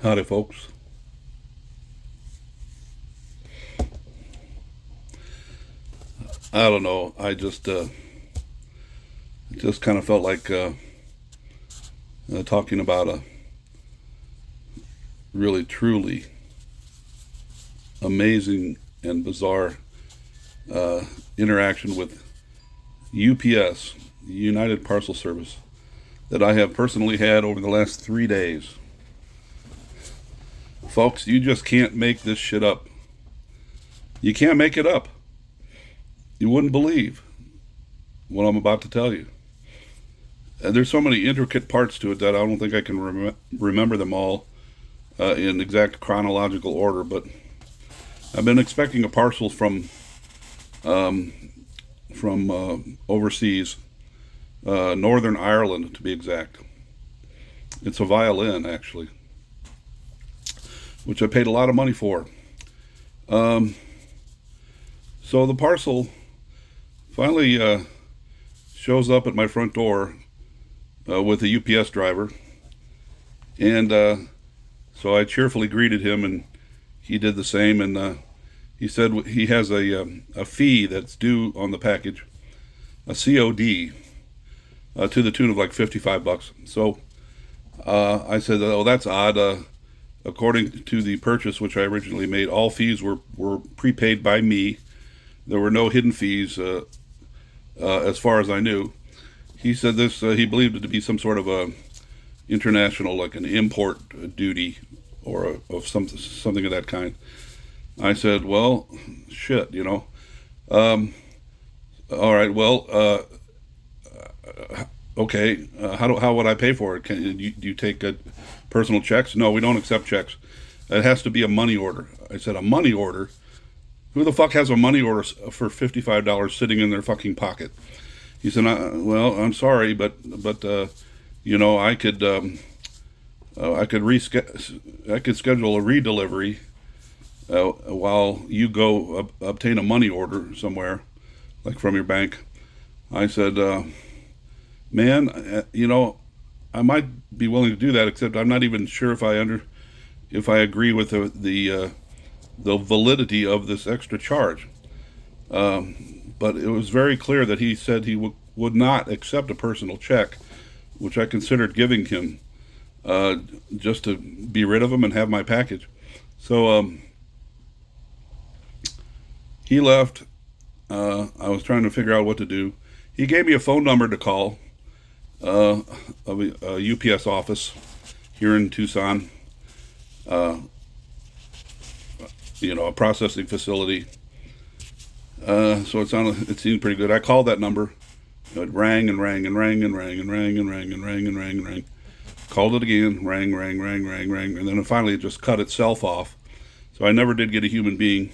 Howdy, folks. I don't know. I just kind of felt like talking about a really, truly amazing and bizarre interaction with UPS, United Parcel Service, that I have personally had over the last 3 days. Folks, you just can't make this shit up. You can't make it up. You wouldn't believe what I'm about to tell you. And there's so many intricate parts to it that I don't think I can remember them all in exact chronological order. But I've been expecting a parcel um, from overseas, Northern Ireland to be exact. It's a violin, actually, which I paid a lot of money for. Um, so the parcel finally shows up at my front door with a UPS driver, and so I cheerfully greeted him, and he did the same. And he said he has a fee that's due on the package, a COD, to the tune of like $55. So I said, "Oh, that's odd. According to the purchase which I originally made, all fees were prepaid by me. There were no hidden fees, as far as I knew." He said this. He believed it to be some sort of a international, like an import duty or of something of that kind. I said, "Well, shit, you know. All right. Well, okay. How would I pay for it? Do you take personal checks? No, we don't accept checks. It has to be a money order." I said, "A money order? Who the fuck has a money order for $55 sitting in their fucking pocket?" He said, "Well, I'm sorry, but you know, I could schedule a redelivery while you go obtain a money order somewhere, like from your bank." I said, "Man, you know, I might be willing to do that, except I'm not even sure if I agree with the validity of this extra charge." But it was very clear that he said he would not accept a personal check, which I considered giving him, just to be rid of him and have my package. So he left. I was trying to figure out what to do. He gave me a phone number to call, of a UPS office here in Tucson, uh, a processing facility. So it seemed pretty good. I called that number. It rang and rang and rang and rang and rang and rang and rang and rang and rang. Called it again. Rang, rang, rang, rang, rang, and then finally it just cut itself off. So I never did get a human being.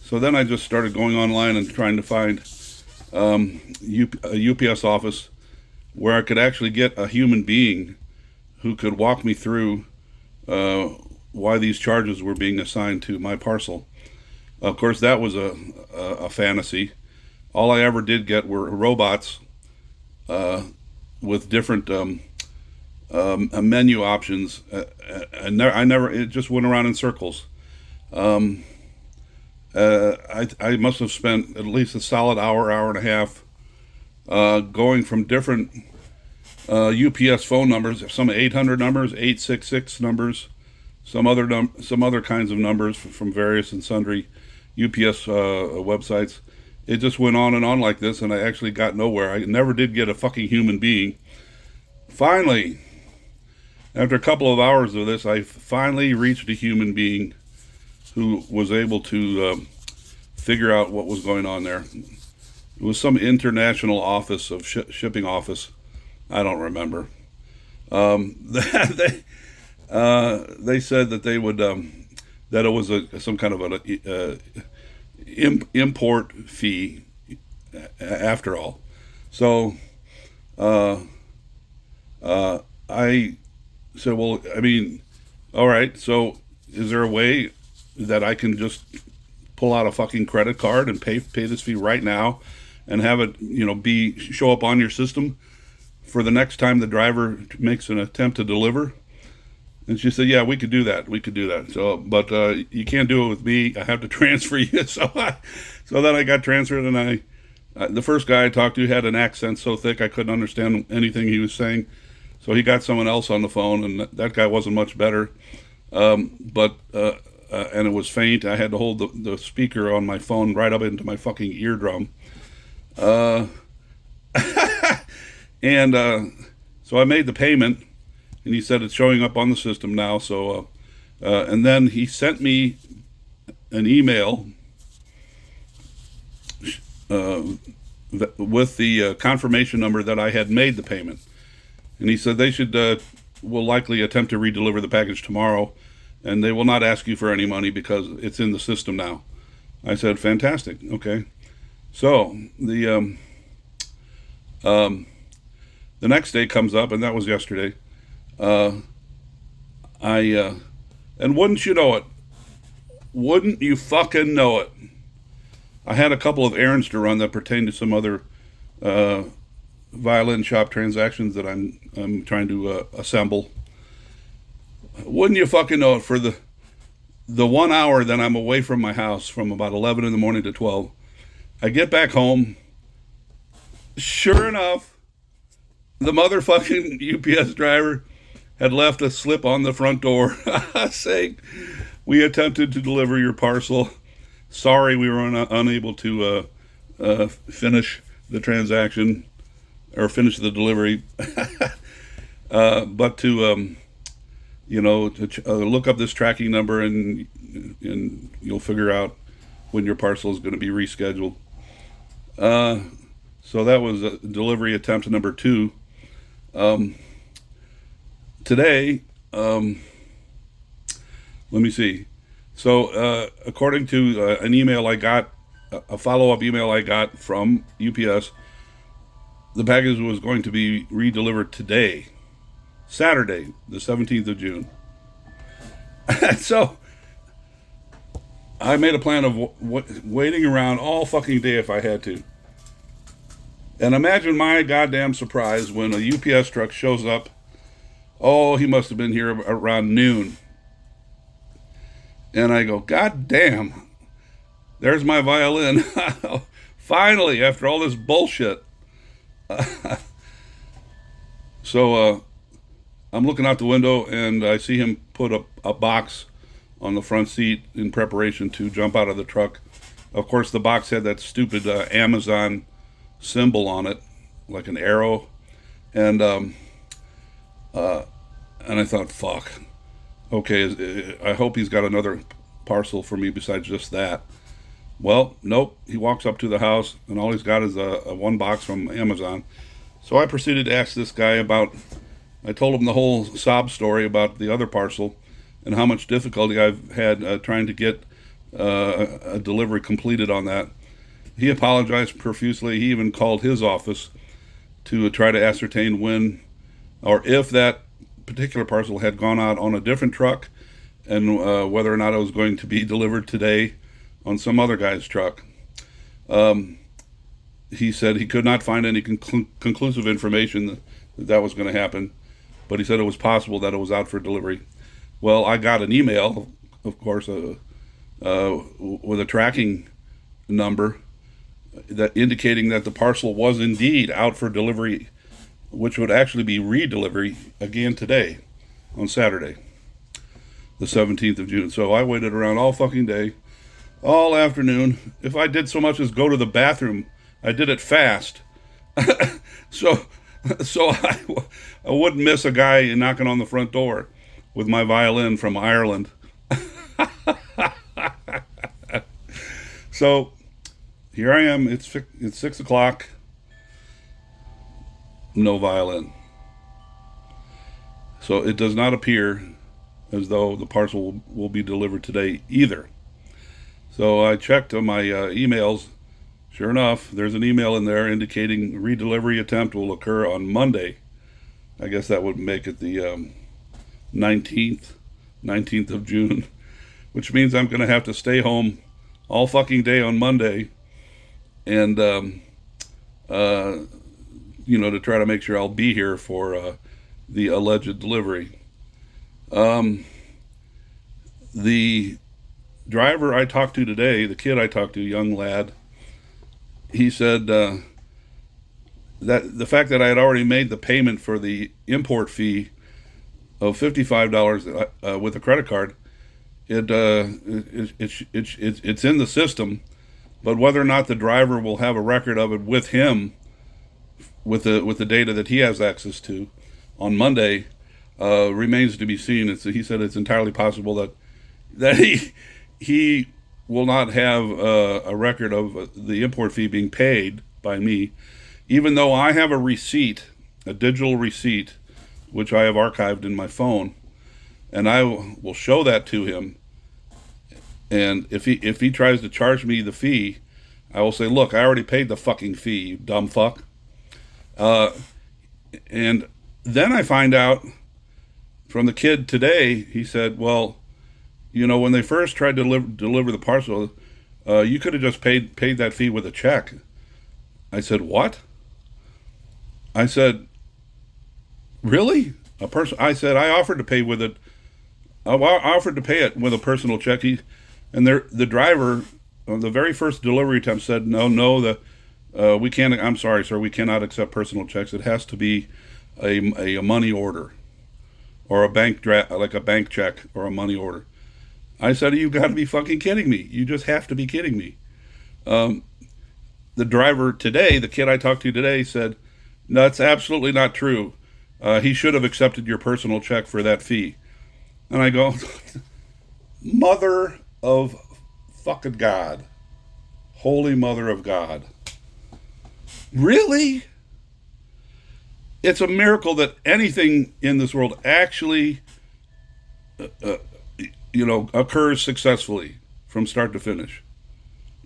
So then I just started going online and trying to find a UPS office where I could actually get a human being who could walk me through why these charges were being assigned to my parcel. Of course, that was a fantasy. All I ever did get were robots with different menu options, and I never. It just went around in circles. I must have spent at least a solid hour and a half going from different UPS phone numbers, some 800 numbers, 866 numbers, some other kinds of numbers from various and sundry UPS websites. It just went on and on like this, and I actually got nowhere. I never did get a fucking human being. Finally, after a couple of hours of this, I finally reached a human being who was able to figure out what was going on there. It was some international office of shipping office. I don't remember. They said that they would that it was some kind of an import fee after all. So I said, "Well, I mean, all right. So is there a way that I can just pull out a fucking credit card and pay this fee right now, and have it, be show up on your system for the next time the driver makes an attempt to deliver?" And she said, yeah, we could do that. We could do that. So, but you can't do it with me. I have to transfer you. So then I got transferred, and the first guy I talked to had an accent so thick I couldn't understand anything he was saying. So he got someone else on the phone, and that guy wasn't much better. And it was faint. I had to hold the speaker on my phone right up into my fucking eardrum. And so I made the payment, and he said it's showing up on the system now. So, and then he sent me an email with the confirmation number that I had made the payment. And he said they will likely attempt to redeliver the package tomorrow, and they will not ask you for any money because it's in the system now. I said, fantastic, okay. So the next day comes up, and that was yesterday. And wouldn't you know it? Wouldn't you fucking know it? I had a couple of errands to run that pertain to some other violin shop transactions that I'm trying to assemble. Wouldn't you fucking know it? For the 1 hour that I'm away from my house, from about 11 in the morning to 12, I get back home. Sure enough, the motherfucking UPS driver had left a slip on the front door saying, we attempted to deliver your parcel. Sorry, we were unable to finish the transaction or finish the delivery. But to look up this tracking number, and you'll figure out when your parcel is going to be rescheduled. So that was delivery attempt number 2. Today, let me see. So according to an email I got, a follow-up email I got from UPS, the package was going to be redelivered today, Saturday, the 17th of June. So I made a plan of waiting around all fucking day if I had to. And imagine my goddamn surprise when a UPS truck shows up. Oh, he must have been here around noon. And I go, God damn, there's my violin. Finally, after all this bullshit. So I'm looking out the window, and I see him put a box on the front seat in preparation to jump out of the truck. Of course, the box had that stupid Amazon symbol on it, like an arrow. And I thought, fuck. Okay, I hope he's got another parcel for me besides just that. Well, nope. He walks up to the house, and all he's got is a one box from Amazon. So I proceeded to ask this guy I told him the whole sob story about the other parcel and how much difficulty I've had trying to get a delivery completed on that. He apologized profusely. He even called his office to try to ascertain when or if that particular parcel had gone out on a different truck, and whether or not it was going to be delivered today on some other guy's truck. He said he could not find any conclusive information that was going to happen, but he said it was possible that it was out for delivery. Well, I got an email, of course, with a tracking number that indicating that the parcel was indeed out for delivery, which would actually be redelivery again today on Saturday, the 17th of June. So I waited around all fucking day, all afternoon. If I did so much as go to the bathroom, I did it fast. so I wouldn't miss a guy knocking on the front door with my violin from Ireland. So here I am. It's 6 o'clock. No violin. So it does not appear as though the parcel will be delivered today either. So I checked on my emails. Sure enough, there's an email in there indicating redelivery attempt will occur on Monday. I guess that would make it the 19th of June, which means I'm going to have to stay home all fucking day on Monday and to try to make sure I'll be here for the alleged delivery. The driver I talked to today, the kid I talked to, young lad, he said that the fact that I had already made the payment for the import fee of $55 with a credit card, it's in the system, but whether or not the driver will have a record of it with him, with the data that he has access to on Monday, remains to be seen. He said it's entirely possible that he will not have a record of the import fee being paid by me, even though I have a receipt, a digital receipt, which I have archived in my phone, and I will show that to him. And if he tries to charge me the fee, I will say, look, I already paid the fucking fee, you dumb fuck. And then I find out from the kid today, he said, well, when they first tried to deliver the parcel, you could have just paid that fee with a check. I said, what? I said, really? I said, I offered to pay with it. I offered to pay it with a personal check. And the driver, on the very first delivery attempt, said, no, we can't. I'm sorry, sir, we cannot accept personal checks. It has to be a money order, or like a bank check or a money order. I said, you got to be fucking kidding me. You just have to be kidding me. The driver today, the kid I talked to today, said, no, that's absolutely not true. He should have accepted your personal check for that fee. And I go, Mother of fucking God. Holy Mother of God. Really? It's a miracle that anything in this world actually, occurs successfully from start to finish.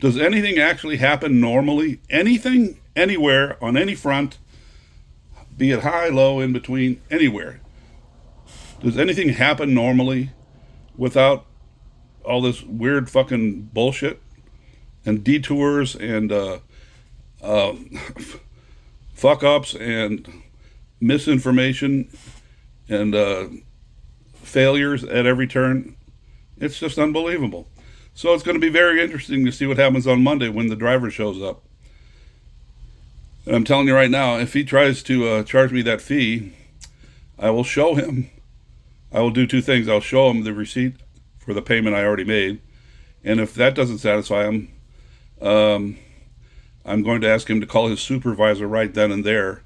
Does anything actually happen normally? Anything, anywhere, on any front, be it high, low, in between, anywhere? Does anything happen normally without all this weird fucking bullshit and detours and fuck-ups and misinformation and failures at every turn? It's just unbelievable. So it's going to be very interesting to see what happens on Monday when the driver shows up. And I'm telling you right now, if he tries to charge me that fee, I will show him. I will do two things. I'll show him the receipt for the payment I already made. And if that doesn't satisfy him, I'm going to ask him to call his supervisor right then and there.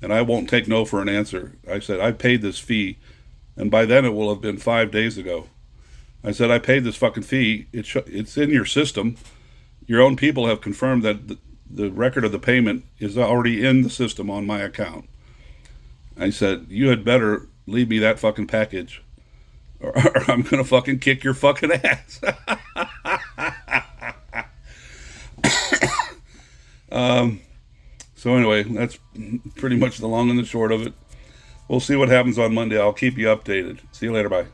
And I won't take no for an answer. I said, I paid this fee. And by then it will have been 5 days ago. I said, I paid this fucking fee. It's in your system. Your own people have confirmed that the record of the payment is already in the system on my account. I said, you had better leave me that fucking package, or I'm going to fucking kick your fucking ass. So anyway, that's pretty much the long and the short of it. We'll see what happens on Monday. I'll keep you updated. See you later. Bye.